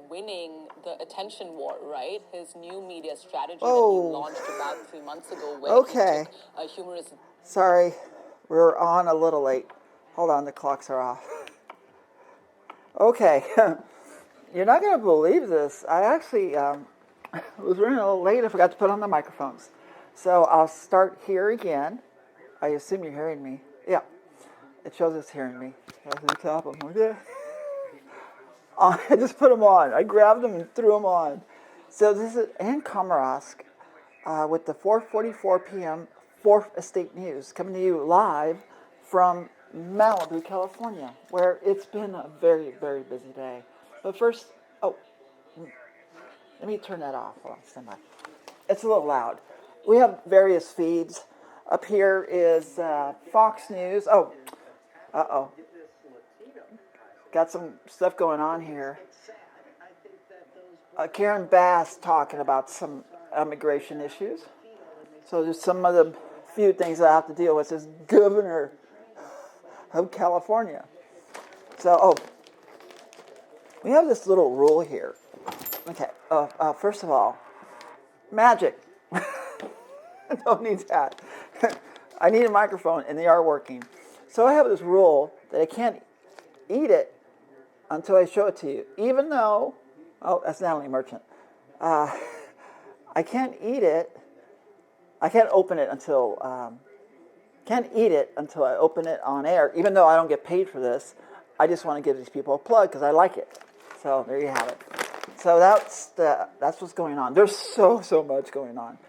winning the attention war, right? His new media strategy that he launched about 3 months ago, where he took a humorous... Sorry, we're on a little late. Hold on, the clocks are off. Okay, you're not going to believe this. I actually was running a little late. I forgot to put on the microphones. So I'll start here again. I assume you're hearing me. Yeah, it shows it's hearing me. At the top of them. Okay. I just put them on. I grabbed them and threw them on. So this is Ann Komarovsк with the 4:44 p.m. 4th Estate News, coming to you live from Malibu, California, where it's been a very, very busy day. But first, let me turn that off. Hold on, stand by. It's a little loud. We have various feeds. Up here is Fox News. Got some stuff going on here. Karen Bass talking about some immigration issues. So there's some of the few things I have to deal with as governor of California. So, we have this little rule here. Okay, first of all, magic. I don't need that. I need a microphone, and they are working. So I have this rule that I can't eat it until I show it to you. Even though, that's Natalie Merchant. I can't eat it. I can't open it until, can't eat it until I open it on air. Even though I don't get paid for this, I just want to give these people a plug because I like it. So there you have it. So that's what's going on. There's so much going on.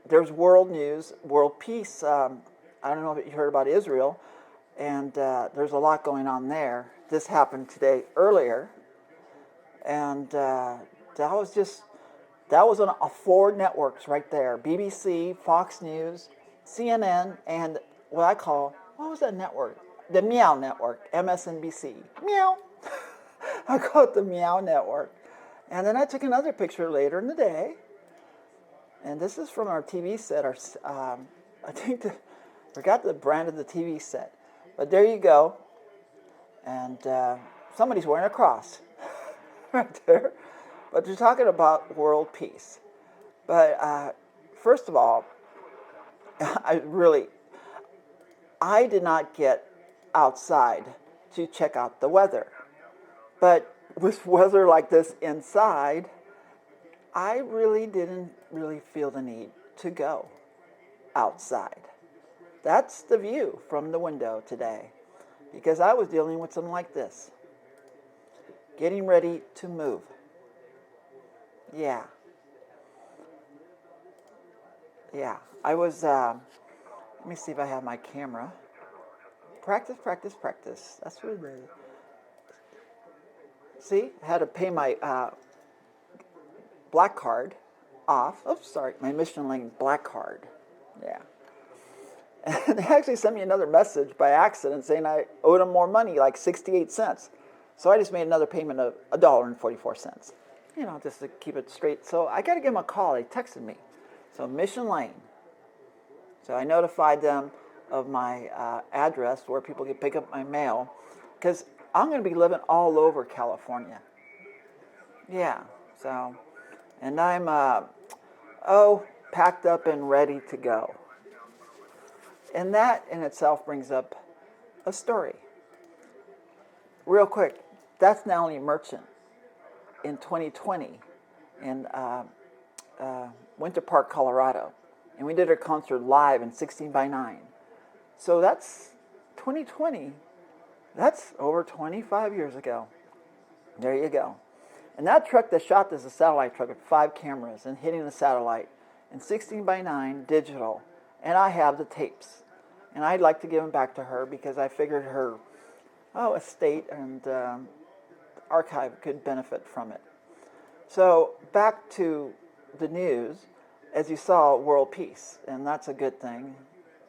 There's world news, world peace. I don't know if you heard about Israel, and there's a lot going on there. This happened today earlier, and that was on 4 networks right there: BBC, Fox News, CNN, and what was that network? The Meow Network, MSNBC. Meow. I call it the Meow Network. And then I took another picture later in the day. And this is from our TV set. I forgot the brand of the TV set. But there you go. And somebody's wearing a cross right there. But they're talking about world peace. But first of all, I did not get outside to check out the weather. But with weather like this inside, I really didn't feel the need to go outside. That's the view from the window today, because I was dealing with something like this. Getting ready to move. Yeah. I was, let me see if I have my camera. Practice. That's what it is. See, I had to pay my black card off. Oops, sorry, my Mission Lane black card. Yeah. And they actually sent me another message by accident saying I owed them more money, like 68 cents. So I just made another payment of $1.44. Just to keep it straight. So I got to give them a call. They texted me. So Mission Lane. So I notified them of my address where people can pick up my mail, because I'm going to be living all over California. Yeah, so, and I'm, packed up and ready to go. And that in itself brings up a story. Real quick, that's Natalie Merchant in 2020 in Winter Park, Colorado. And we did her concert live in 16:9. So that's 2020. That's over 25 years ago. There you go. And that truck that shot this is a satellite truck with 5 cameras and hitting the satellite in 16:9 digital. And I have the tapes. And I'd like to give them back to her because I figured her estate and archive could benefit from it. So back to the news. As you saw, world peace. And that's a good thing.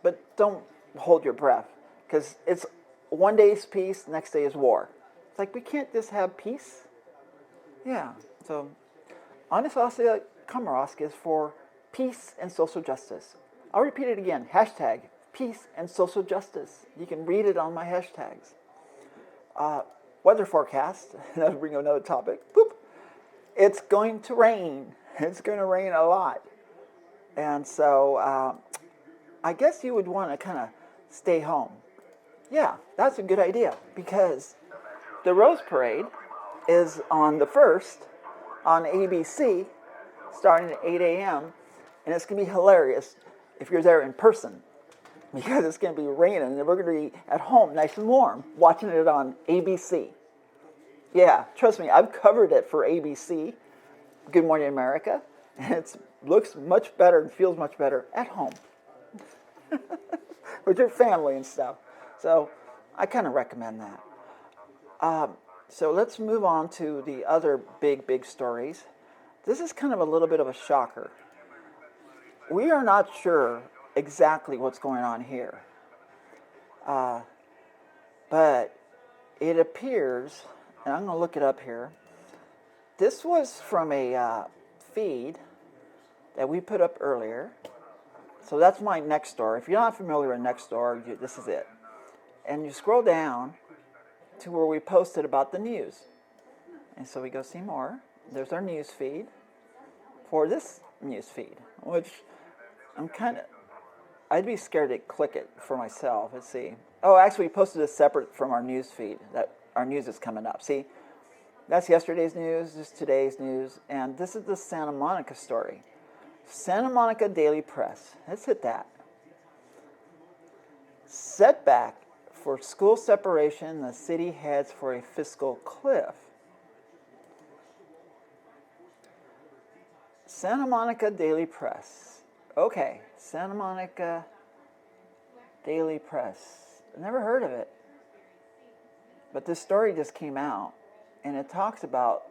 But don't hold your breath, because it's one day is peace, next day is war. It's like we can't just have peace. Yeah. So AnnestaciA KomarovsK is for peace and social justice. I'll repeat it again. #peace and social justice. You can read it on my hashtags. weather forecast. That'll bring another topic. Boop. It's going to rain. It's going to rain a lot. And so I guess you would want to kind of stay home. Yeah, that's a good idea because the Rose Parade is on the 1st on ABC starting at 8 a.m. And it's going to be hilarious if you're there in person because it's going to be raining and we're going to be at home nice and warm watching it on ABC. Yeah, trust me, I've covered it for ABC, Good Morning America, and it looks much better and feels much better at home with your family and stuff. So I kind of recommend that. So let's move on to the other big stories. This is kind of a little bit of a shocker. We are not sure exactly what's going on here. But it appears, and I'm going to look it up here, this was from a feed that we put up earlier. So that's my Nextdoor. If you're not familiar with Nextdoor, this is it. And you scroll down to where we posted about the news. And so we go see more. There's our news feed for this news feed, which I'd be scared to click it for myself. Let's see. Oh, actually, we posted this separate from our news feed. That our news is coming up. See, that's yesterday's news, this is today's news, and this is the Santa Monica story. Santa Monica Daily Press. Let's hit that. Setback for school separation, the city heads for a fiscal cliff. Santa Monica Daily Press. Okay, Santa Monica Daily Press. Never heard of it. But this story just came out, and it talks about,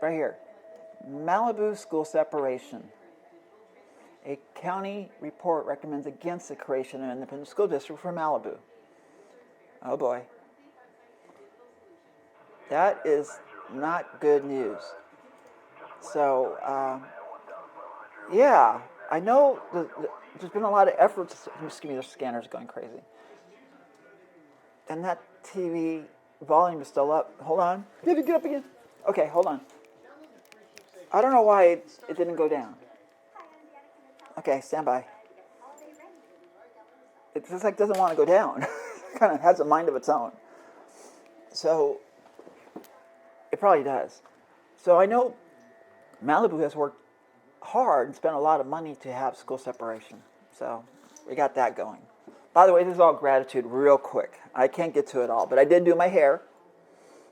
right here, Malibu school separation. A county report recommends against the creation of an independent school district for Malibu. Oh boy. That is not good news. So, yeah, I know there's been a lot of efforts. Excuse me, the scanner's going crazy. And that TV volume is still up. Hold on. Did it get up again? Okay, hold on. I don't know why it didn't go down. Okay, stand by. It just doesn't want to go down. It kind of has a mind of its own. So it probably does. So I know Malibu has worked hard and spent a lot of money to have school separation. So we got that going. By the way, this is all gratitude real quick. I can't get to it all, but I did do my hair.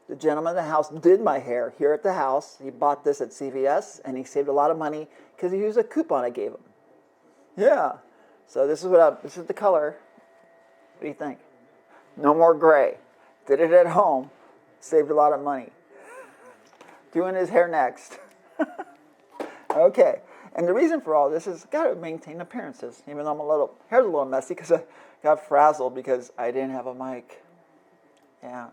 The gentleman in the house did my hair here at the house. He bought this at CVS, and he saved a lot of money because he used a coupon I gave him. Yeah. So this is the color. What do you think? No more gray. Did it at home. Saved a lot of money. Doing his hair next. Okay. And the reason for all this is got to maintain appearances. Even though hair's a little messy because I got frazzled because I didn't have a mic. Yeah.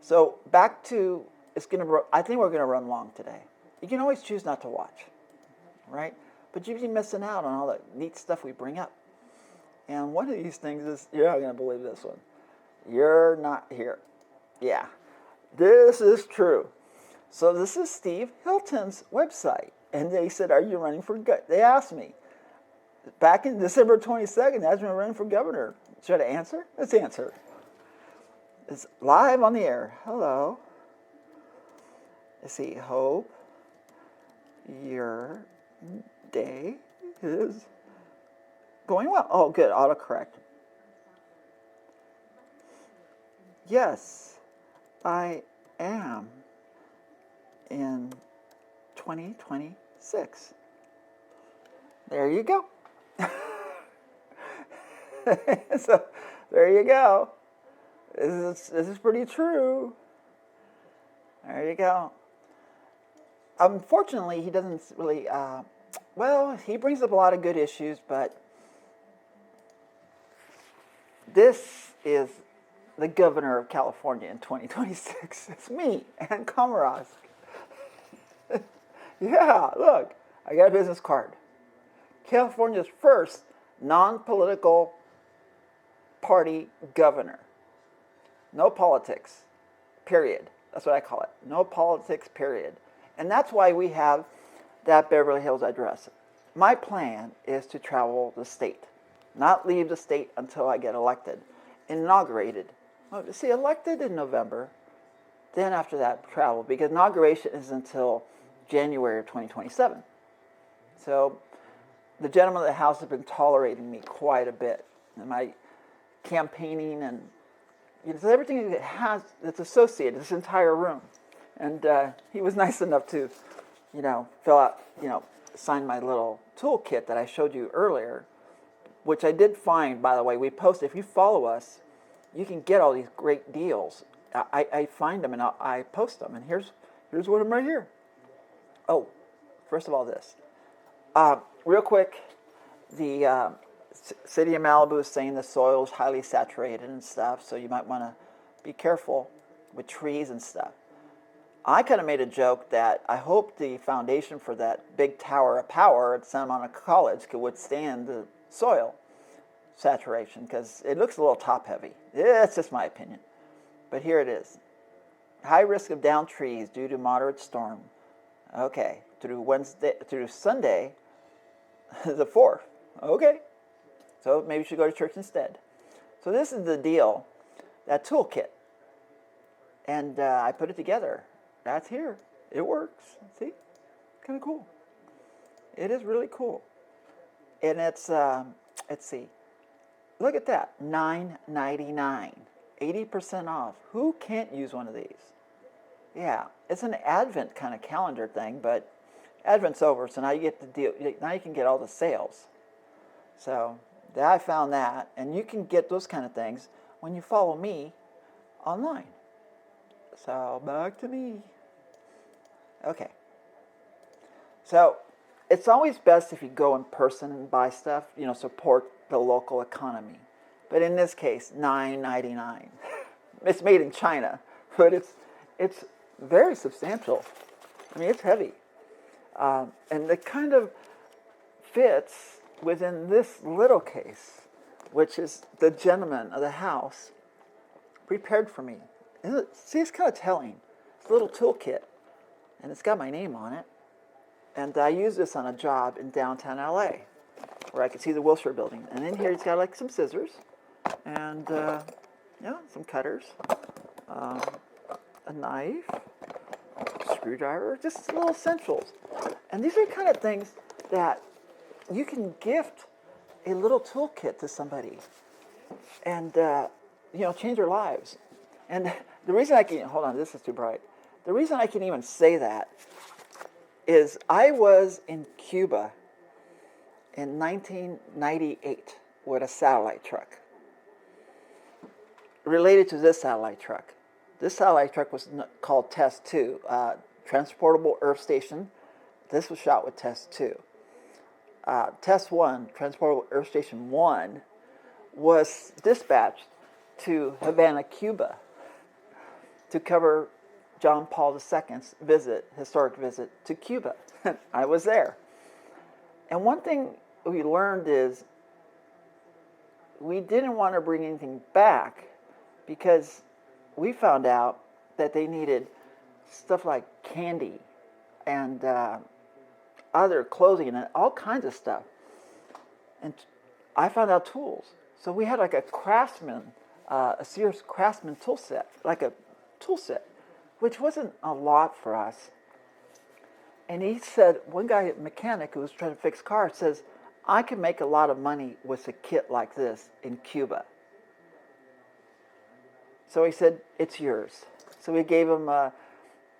So back to, I think we're going to run long today. You can always choose not to watch, right? But you'd be missing out on all the neat stuff we bring up. And one of these things is, you're not going to believe this one. You're not here. Yeah, this is true. So this is Steve Hilton's website. And they said, are you running for governor? They asked me. Back in December 22nd, they asked me to run for governor. Should I answer? Let's answer. It's live on the air. Hello. Let's see. Hope your day is going well. Oh, good. Autocorrect. Yes, I am in 2026. There you go. So, there you go. This is pretty true. There you go. Unfortunately, he doesn't really, he brings up a lot of good issues, but this is the governor of California in 2026. It's me, Ann KomarovsK. Yeah, look, I got a business card. California's first non-political party governor. No politics, period. That's what I call it. No politics, period. And that's why we have that Beverly Hills address. My plan is to travel the state, not leave the state until I get elected. Inaugurated. Well, see, elected in November, then after that, travel, because inauguration is until January of 2027. So the gentlemen of the House have been tolerating me quite a bit. And my campaigning and so everything that's associated, this entire room. And he was nice enough to, fill out, sign my little toolkit that I showed you earlier, which I did find, by the way. We post, if you follow us, you can get all these great deals. I find them and I post them. And here's one of them right here. Oh, first of all, this. Real quick, the city of Malibu is saying the soil is highly saturated and stuff, so you might want to be careful with trees and stuff. I kind of made a joke that I hope the foundation for that big tower of power at Santa Monica College could withstand the soil saturation, because it looks a little top heavy. That's just my opinion. But here it is. High risk of downed trees due to moderate storm. Okay, through Sunday, the 4th. Okay, so maybe you should go to church instead. So this is the deal, that toolkit. And I put it together. That's here. It works. See? Kind of cool. It is really cool. And it's, let's see. Look at that. $9.99. 80% off. Who can't use one of these? Yeah. It's an Advent kind of calendar thing, but Advent's over, so now you get the deal. Now you can get all the sales. So I found that, and you can get those kind of things when you follow me online. So back to me. Okay. So it's always best if you go in person and buy stuff, support the local economy. But in this case, $9.99. It's made in China, but it's very substantial. I mean, it's heavy. And it kind of fits within this little case, which is the gentleman of the house prepared for me. See, it's kind of telling. It's a little toolkit, and it's got my name on it. And I used this on a job in downtown LA, where I could see the Wilshire building. And in here, it's got like some scissors, and some cutters, a knife, screwdriver, just little essentials. And these are kind of things that you can gift a little toolkit to somebody and, change their lives. And the reason I can, hold on, this is too bright. The reason I can even say that is I was in Cuba in 1998 with a satellite truck. Related to this satellite truck. This satellite truck was called Test 2, Transportable Earth Station. This was shot with Test 2. Test 1, Transportable Earth Station 1, was dispatched to Havana, Cuba, to cover John Paul II's historic visit to Cuba. I was there. And one thing we learned is we didn't want to bring anything back because we found out that they needed stuff like candy and other clothing and all kinds of stuff. And I found out tools. So we had like a Sears Craftsman tool set, like a tool set, which wasn't a lot for us. And he said, one guy, a mechanic who was trying to fix cars, says, I can make a lot of money with a kit like this in Cuba. So he said, it's yours. So we gave him a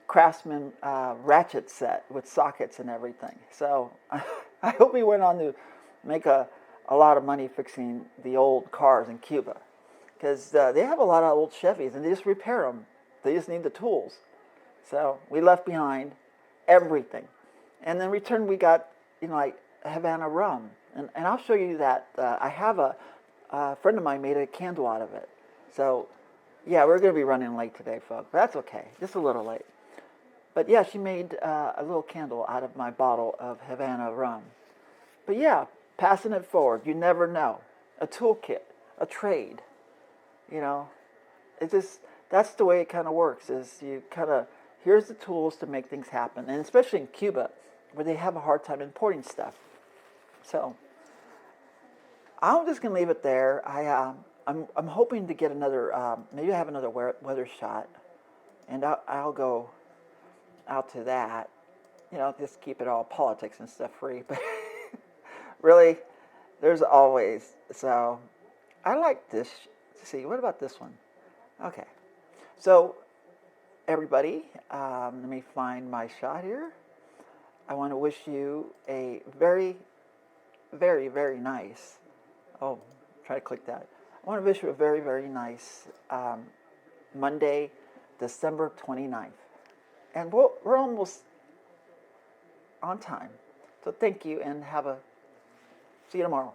Craftsman ratchet set with sockets and everything. So I hope he went on to make a lot of money fixing the old cars in Cuba. Because they have a lot of old Chevys and they just repair them. They just need the tools. So we left behind everything. And in return we got, like Havana rum. And I'll show you that. I have a friend of mine made a candle out of it. So yeah, we're going to be running late today, folks. That's okay. Just a little late. But yeah, she made a little candle out of my bottle of Havana rum. But yeah, passing it forward. You never know. A toolkit, a trade, it just, that's the way it kind of works, is you kind of, here's the tools to make things happen. And especially in Cuba, where they have a hard time importing stuff. So I'm just going to leave it there. I'm hoping to get another, maybe I have another weather shot. And I'll go out to that. You know, just keep it all politics and stuff free. But really, there's always. So I like this. See, what about this one? Okay. So everybody, let me find my shot here. I want to wish you a very, very, very nice. Oh, try to click that. I want to wish you a very, very nice Monday, December 29th. And we're almost on time. So thank you, and see you tomorrow.